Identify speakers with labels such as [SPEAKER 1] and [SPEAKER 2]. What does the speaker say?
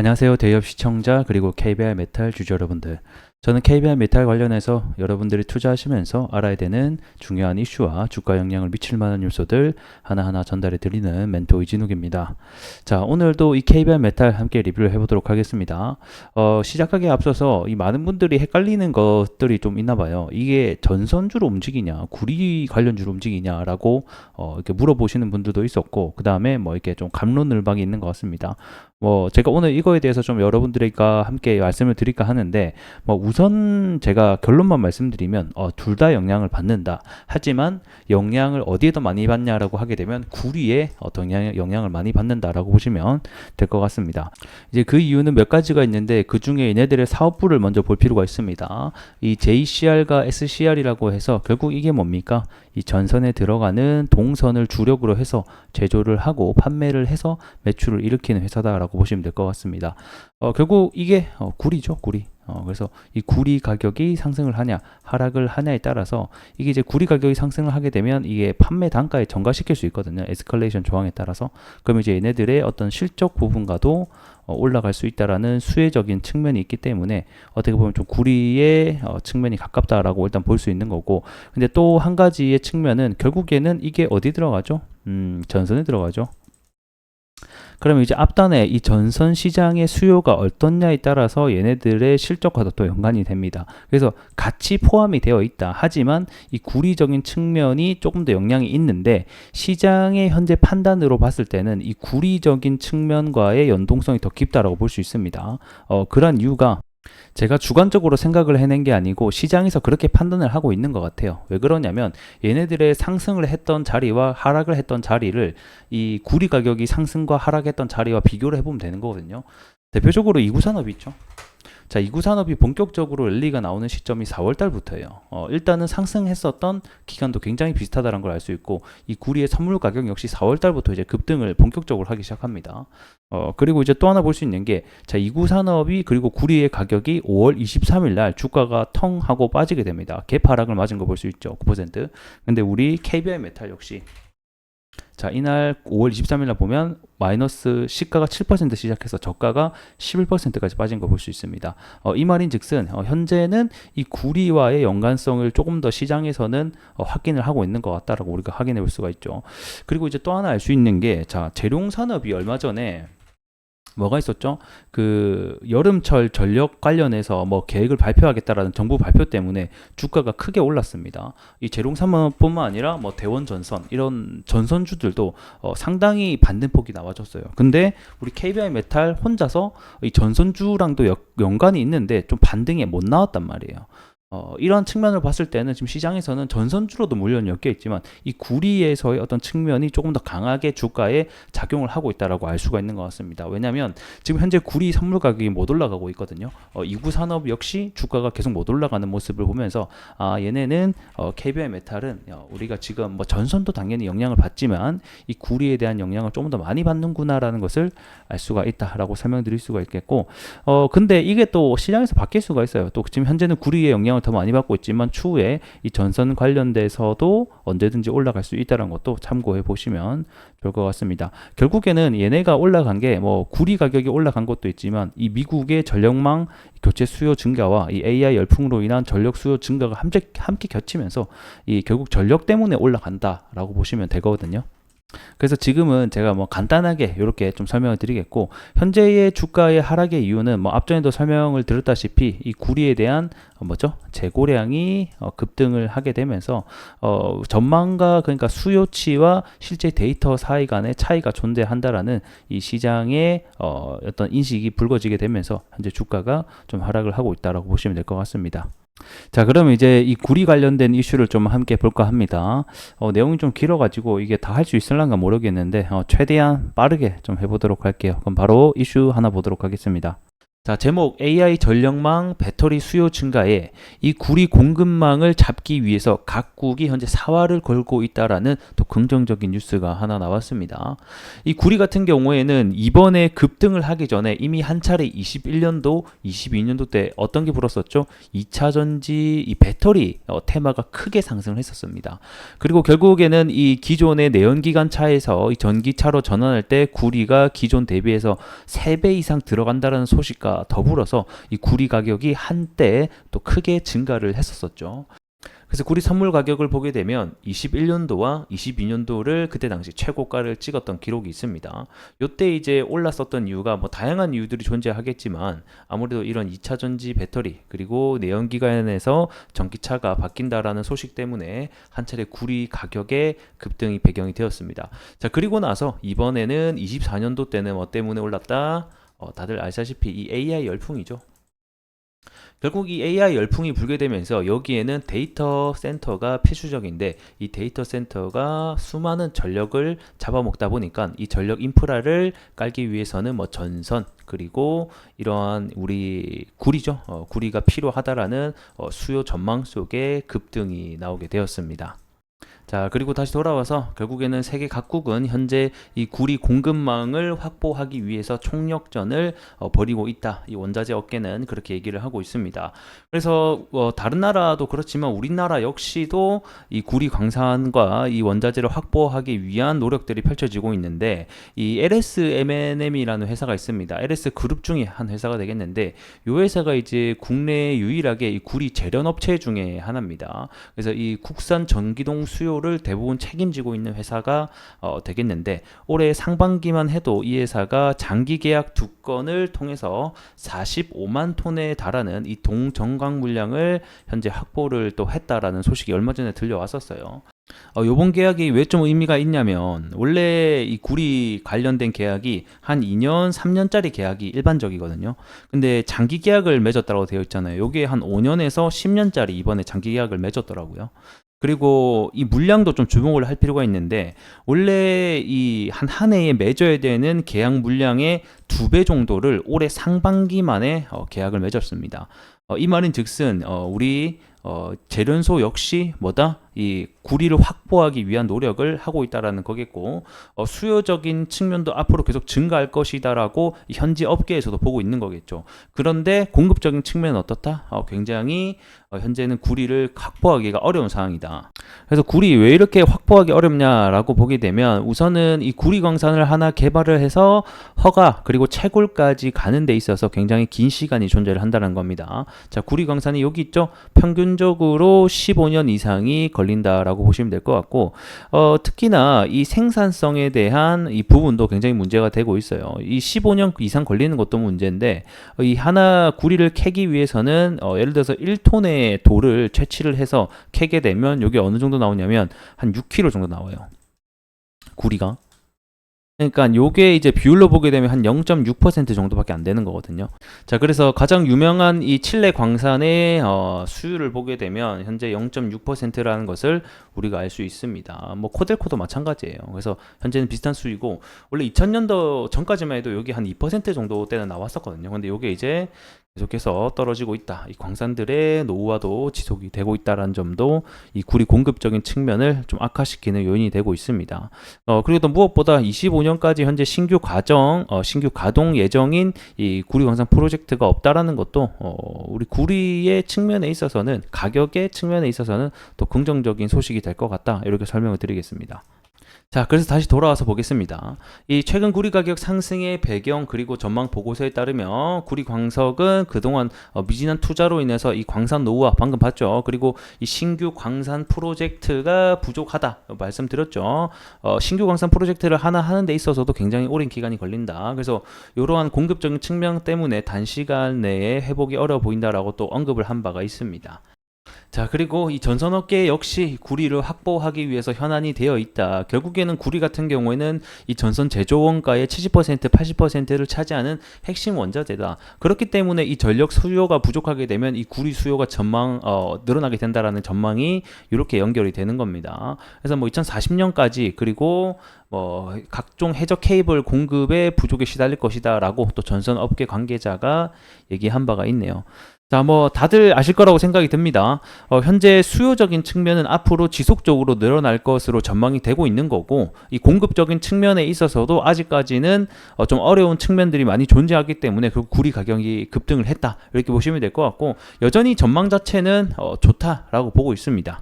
[SPEAKER 1] 안녕하세요. 대기업 시청자 그리고 KBR 메탈 주주 여러분들. 저는 KBR 메탈 관련해서 여러분들이 투자하시면서 알아야 되는 중요한 이슈와 주가 영향을 미칠 만한 요소들 하나하나 전달해 드리는 멘토 이진욱입니다. 자, 오늘도 이 KBR 메탈 함께 리뷰를 해보도록 하겠습니다. 시작하기에 앞서서 이 많은 분들이 헷갈리는 것들이 좀 있나 봐요. 이게 전선주로 움직이냐, 구리 관련주로 움직이냐라고 이렇게 물어보시는 분들도 있었고, 그 다음에 뭐 이렇게 좀 갑론을박이 있는 것 같습니다. 제가 오늘 이거에 대해서 좀 여러분들과 함께 말씀을 드릴까 하는데, 우선 제가 결론만 말씀드리면, 둘 다 영향을 받는다. 하지만 영향을 어디에 더 많이 받냐라고 하게 되면 구리에 어떤 영향을 많이 받는다라고 보시면 될 것 같습니다. 이제 그 이유는 몇 가지가 있는데, 그 중에 얘네들의 사업부를 먼저 볼 필요가 있습니다. 이 JCR과 SCR이라고 해서 결국 이게 뭡니까? 이 전선에 들어가는 동선을 주력으로 해서 제조를 하고 판매를 해서 매출을 일으키는 회사다라고 보시면 될 것 같습니다. 결국 이게 구리죠, 구리. 그래서 이 구리 가격이 상승을 하냐 하락을 하냐에 따라서 이게 이제 구리 가격이 상승을 하게 되면 이게 판매 단가에 전가시킬 수 있거든요. 에스컬레이션 조항에 따라서. 그럼 이제 얘네들의 어떤 실적 부분과도 올라갈 수 있다라는 수혜적인 측면이 있기 때문에 어떻게 보면 좀 구리의 측면이 가깝다라고 일단 볼 수 있는 거고, 근데 또 한 가지의 측면은 결국에는 이게 어디 들어가죠? 전선에 들어가죠. 그러면 이제 앞단에 이 전선 시장의 수요가 어떻냐에 따라서 얘네들의 실적과도 또 연관이 됩니다. 그래서 같이 포함이 되어 있다. 하지만 이 구리적인 측면이 조금 더 영향이 있는데, 시장의 현재 판단으로 봤을 때는 이 구리적인 측면과의 연동성이 더 깊다라고 볼 수 있습니다. 그런 이유가 제가 주관적으로 생각을 해낸 게 아니고 시장에서 그렇게 판단을 하고 있는 것 같아요. 왜 그러냐면 얘네들의 상승을 했던 자리와 하락을 했던 자리를 이 구리 가격이 상승과 하락했던 자리와 비교를 해보면 되는 거거든요. 대표적으로 이구산업이 있죠. 자, 이구산업이 본격적으로 랠리가 나오는 시점이 4월 달부터예요. 일단은 상승했었던 기간도 굉장히 비슷하다는 걸 알 수 있고, 이 구리의 선물 가격 역시 4월 달부터 이제 급등을 본격적으로 하기 시작합니다. 그리고 이제 또 하나 볼 수 있는 게, 자, 이구산업이 그리고 구리의 가격이 5월 23일 날 주가가 텅 하고 빠지게 됩니다. 갭 하락을 맞은 거 볼 수 있죠. 9%. 근데 우리 KBR 메탈 역시 자, 이날 5월 23일 날 보면 마이너스 시가가 7% 시작해서 저가가 11%까지 빠진 거 볼 수 있습니다. 이 말인 즉슨 현재는 이 구리와의 연관성을 조금 더 시장에서는 확인을 하고 있는 것 같다라고 우리가 확인해 볼 수가 있죠. 그리고 이제 또 하나 알 수 있는 게, 자, 재룡산업이 얼마 전에 뭐가 있었죠? 그 여름철 전력 관련해서 뭐 계획을 발표하겠다라는 정부 발표 때문에 주가가 크게 올랐습니다. 이 재룡산업뿐만 아니라 뭐 대원전선 이런 전선주들도 상당히 반등폭이 나와줬어요. 근데 우리 KBR 메탈 혼자서 이 전선주랑도 연관이 있는데 좀 반등이 못 나왔단 말이에요. 이런 측면을 봤을 때는 지금 시장에서는 전선주로도 물론 엮여 있지만 이 구리에서의 어떤 측면이 조금 더 강하게 주가에 작용을 하고 있다라고 알 수가 있는 것 같습니다. 왜냐하면 지금 현재 구리 선물 가격이 못 올라가고 있거든요. 이구산업 역시 주가가 계속 못 올라가는 모습을 보면서 얘네는 KBR 메탈은 우리가 지금 뭐 전선도 당연히 영향을 받지만 이 구리에 대한 영향을 조금 더 많이 받는구나라는 것을 알 수가 있다라고 설명드릴 수가 있겠고, 근데 이게 또 시장에서 바뀔 수가 있어요. 또 지금 현재는 구리의 영향을 더 많이 받고 있지만 추후에 이 전선 관련돼서도 언제든지 올라갈 수 있다는 것도 참고해 보시면 좋을 것 같습니다. 결국에는 얘네가 올라간 게 뭐 구리 가격이 올라간 것도 있지만 이 미국의 전력망 교체 수요 증가와 이 AI 열풍으로 인한 전력 수요 증가가 함께 겹치면서 이 결국 전력 때문에 올라간다라고 보시면 되거든요. 그래서 지금은 제가 뭐 간단하게 이렇게 좀 설명을 드리겠고, 현재의 주가의 하락의 이유는 뭐 앞전에도 설명을 드렸다시피 이 구리에 대한 재고량이 급등을 하게 되면서 전망과 그러니까 수요치와 실제 데이터 사이 간의 차이가 존재한다라는 이 시장의 어떤 인식이 불거지게 되면서 현재 주가가 좀 하락을 하고 있다라고 보시면 될 것 같습니다. 자, 그럼 이제 이 구리 관련된 이슈를 좀 함께 볼까 합니다. 내용이 좀 길어가지고 이게 다 할 수 있을란가 모르겠는데 최대한 빠르게 좀 해보도록 할게요. 그럼 바로 이슈 하나 보도록 하겠습니다. 자, 제목 AI 전력망 배터리 수요 증가에 이 구리 공급망을 잡기 위해서 각국이 현재 사활을 걸고 있다라는 또 긍정적인 뉴스가 하나 나왔습니다. 이 구리 같은 경우에는 이번에 급등을 하기 전에 이미 한 차례 21년도, 22년도 때 어떤 게 불었었죠? 2차 전지 이 배터리 테마가 크게 상승을 했었습니다. 그리고 결국에는 이 기존의 내연기관 차에서 이 전기차로 전환할 때 구리가 기존 대비해서 3배 이상 들어간다는 소식과 더불어서 이 구리 가격이 한때 또 크게 증가를 했었죠. 그래서 구리 선물 가격을 보게 되면 21년도와 22년도를 그때 당시 최고가를 찍었던 기록이 있습니다. 이때 이제 올랐었던 이유가 뭐 다양한 이유들이 존재하겠지만 아무래도 이런 2차 전지 배터리 그리고 내연기관에서 전기차가 바뀐다라는 소식 때문에 한 차례 구리 가격의 급등이 배경이 되었습니다. 자, 그리고 나서 이번에는 24년도 때는 뭐 때문에 올랐다? 다들 아시다시피 이 AI 열풍이죠. 결국 이 AI 열풍이 불게 되면서 여기에는 데이터 센터가 필수적인데 이 데이터 센터가 수많은 전력을 잡아먹다 보니까 이 전력 인프라를 깔기 위해서는 뭐 전선 그리고 이러한 우리 구리죠. 구리가 필요하다라는 수요 전망 속에 급등이 나오게 되었습니다. 자, 그리고 다시 돌아와서 결국에는 세계 각국은 현재 이 구리 공급망을 확보하기 위해서 총력전을 벌이고 있다. 이 원자재 업계는 그렇게 얘기를 하고 있습니다. 그래서 다른 나라도 그렇지만 우리나라 역시도 이 구리 광산과 이 원자재를 확보하기 위한 노력들이 펼쳐지고 있는데 이 LSMNM이라는 회사가 있습니다. LS 그룹 중에 한 회사가 되겠는데 이 회사가 이제 국내 유일하게 이 구리 재련 업체 중에 하나입니다. 그래서 이 국산 전기동 수요를 대부분 책임지고 있는 회사가 되겠는데 올해 상반기만 해도 이 회사가 장기 계약 2건을 통해서 45만 톤에 달하는 이 동정광 물량을 현재 확보를 또 했다라는 소식이 얼마 전에 들려왔었어요. 요번 계약이 왜 좀 의미가 있냐면 원래 이 구리 관련된 계약이 한 2년, 3년짜리 계약이 일반적이거든요. 근데 장기 계약을 맺었다고 되어 있잖아요. 요게 한 5년에서 10년짜리 이번에 장기 계약을 맺었더라고요. 그리고 이 물량도 좀 주목을 할 필요가 있는데 원래 이 한 해에 맺어야 되는 계약 물량의 2배 정도를 올해 상반기만에 계약을 맺었습니다. 이 말인 즉슨 우리 재련소 역시 뭐다? 이 구리를 확보하기 위한 노력을 하고 있다라는 거겠고 수요적인 측면도 앞으로 계속 증가할 것이다라고 현지 업계에서도 보고 있는 거겠죠. 그런데 공급적인 측면은 어떻다? 굉장히 현재는 구리를 확보하기가 어려운 상황이다. 그래서 구리 왜 이렇게 확보하기 어렵냐라고 보게 되면 우선은 이 구리 광산을 하나 개발을 해서 허가 그리고 채굴까지 가는 데 있어서 굉장히 긴 시간이 존재를 한다는 겁니다. 자, 구리 광산이 여기 있죠. 평균적으로 15년 이상이 걸린다라고 보시면 될 것 같고 특히나 이 생산성에 대한 이 부분도 굉장히 문제가 되고 있어요. 이 15년 이상 걸리는 것도 문제인데 이 하나 구리를 캐기 위해서는 예를 들어서 1톤의 돌을 채취를 해서 캐게 되면 여기 어느 정도 나오냐면 한 6kg 정도 나와요. 구리가. 그러니까 요게 이제 비율로 보게 되면 한 0.6% 정도밖에 안 되는 거거든요. 자, 그래서 가장 유명한 이 칠레 광산의 수율을 보게 되면 현재 0.6%라는 것을 우리가 알 수 있습니다. 뭐 코델코도 마찬가지예요. 그래서 현재는 비슷한 수이고 원래 2000년도 전까지만 해도 여기 한 2% 정도 때는 나왔었거든요. 근데 요게 이제 계속해서 떨어지고 있다. 이 광산들의 노후화도 지속이 되고 있다는 점도 이 구리 공급적인 측면을 좀 악화시키는 요인이 되고 있습니다. 그리고 또 무엇보다 25년까지 현재 신규 가동 예정인 이 구리 광산 프로젝트가 없다라는 것도 우리 구리의 측면에 있어서는 가격의 측면에 있어서는 또 긍정적인 소식이 될 것 같다. 이렇게 설명을 드리겠습니다. 자, 그래서 다시 돌아와서 보겠습니다. 이 최근 구리 가격 상승의 배경 그리고 전망 보고서에 따르면 구리 광석은 그동안 미진한 투자로 인해서 이 광산 노후화 방금 봤죠. 그리고 이 신규 광산 프로젝트가 부족하다 말씀드렸죠. 신규 광산 프로젝트를 하나 하는 데 있어서도 굉장히 오랜 기간이 걸린다. 그래서 이러한 공급적인 측면 때문에 단시간 내에 회복이 어려워 보인다라고 또 언급을 한 바가 있습니다. 자, 그리고 이 전선업계 역시 구리를 확보하기 위해서 현안이 되어 있다. 결국에는 구리 같은 경우에는 이 전선 제조 원가의 70%, 80%를 차지하는 핵심 원자재다. 그렇기 때문에 이 전력 수요가 부족하게 되면 이 구리 수요가 늘어나게 된다라는 전망이 이렇게 연결이 되는 겁니다. 그래서 뭐 2040년까지 그리고 뭐 각종 해저 케이블 공급의 부족에 시달릴 것이다라고 또 전선업계 관계자가 얘기한 바가 있네요. 자, 뭐 다들 아실 거라고 생각이 듭니다. 현재 수요적인 측면은 앞으로 지속적으로 늘어날 것으로 전망이 되고 있는 거고, 이 공급적인 측면에 있어서도 아직까지는 좀 어려운 측면들이 많이 존재하기 때문에 그 구리 가격이 급등을 했다, 이렇게 보시면 될 것 같고, 여전히 전망 자체는 좋다라고 보고 있습니다.